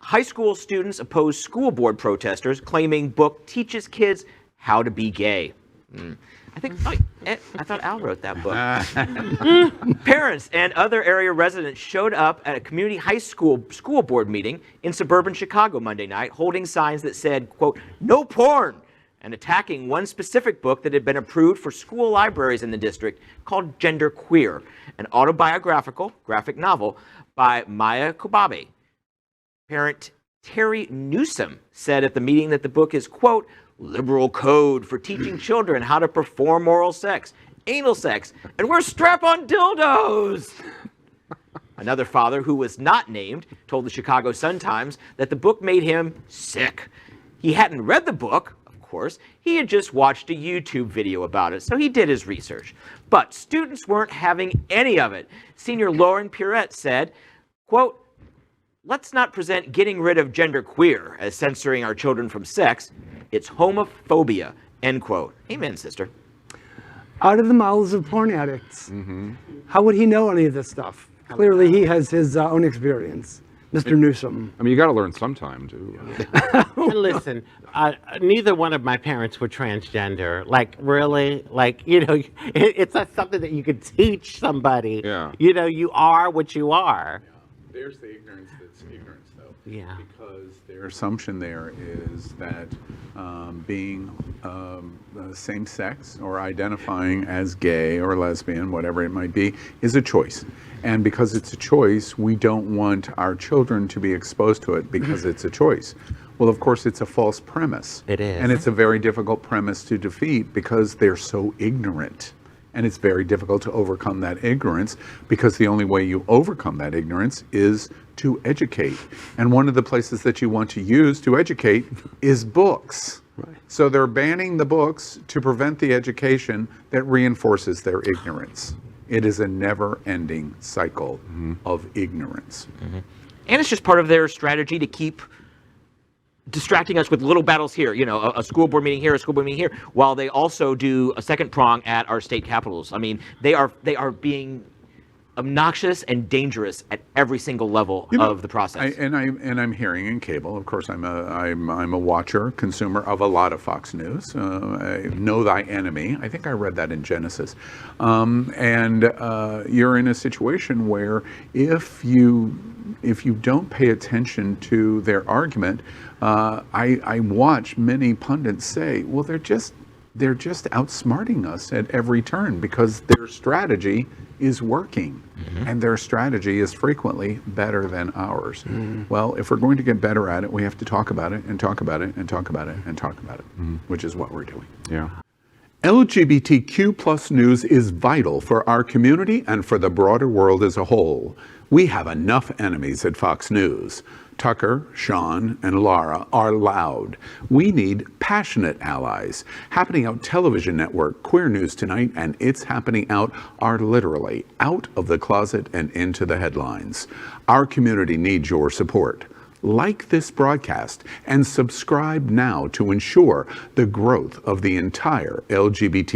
High school students oppose school board protesters, claiming book teaches kids how to be gay. I thought Al wrote that book. Parents and other area residents showed up at a community high school board meeting in suburban Chicago Monday night, holding signs that said, quote, "No porn," and attacking one specific book that had been approved for school libraries in the district called Gender Queer, an autobiographical graphic novel by Maia Kobabe. Parent Terry Newsome said at the meeting that the book is, quote, "liberal code for teaching children how to perform oral sex, anal sex, and wear strap-on dildos." Another father, who was not named, told the Chicago Sun-Times that the book made him sick. He hadn't read the book, of course. He had just watched a YouTube video about it, so he did his research. But students weren't having any of it. Senior Lauren Pierret said, quote, "Let's not present getting rid of gender queer as censoring our children from sex. It's homophobia," end quote. Amen, sister. Out of the mouths of porn addicts. How would he know any of this stuff? Clearly, he has his own experience. Mr. Newsome. I mean, you got to learn sometime, too. Listen, neither one of my parents were transgender. Like, really? Like, you know, it's not something that you could teach somebody. Yeah. You know, you are what you are. There's the ignorance that's ignorance, though. Yeah. Because their assumption there is that being same-sex or identifying as gay or lesbian, whatever it might be, is a choice. And because it's a choice, we don't want our children to be exposed to it because it's a choice. Well, of course, it's a false premise. It is. And it's a very difficult premise to defeat because they're so ignorant. And it's very difficult to overcome that ignorance because the only way you overcome that ignorance is to educate. And one of the places that you want to use to educate is books. Right. So they're banning the books to prevent the education that reinforces their ignorance. It is a never-ending cycle of ignorance. And it's just part of their strategy to keep distracting us with little battles here, you know, a school board meeting here, a school board meeting here, while they also do a second prong at our state capitals. I mean, they are being obnoxious and dangerous at every single level of the process. I'm hearing in cable. Of course, I'm a watcher, consumer of a lot of Fox News. Know thy enemy. I think I read that in Genesis. You're in a situation where if you don't pay attention to their argument, I watch many pundits say, well, they're just outsmarting us at every turn because their strategy is working, and their strategy is frequently better than ours. Well, if we're going to get better at it, we have to talk about it and talk about it and talk about it and talk about it, which is what we're doing. Yeah. LGBTQ plus news is vital for our community and for the broader world as a whole. We have enough enemies at Fox News. Tucker, Sean, and Laura are loud. We need passionate allies. Happening Out Television Network, Queer News Tonight, and It's Happening Out are literally out of the closet and into the headlines. Our community needs your support. Like this broadcast and subscribe now to ensure the growth of the entire LGBT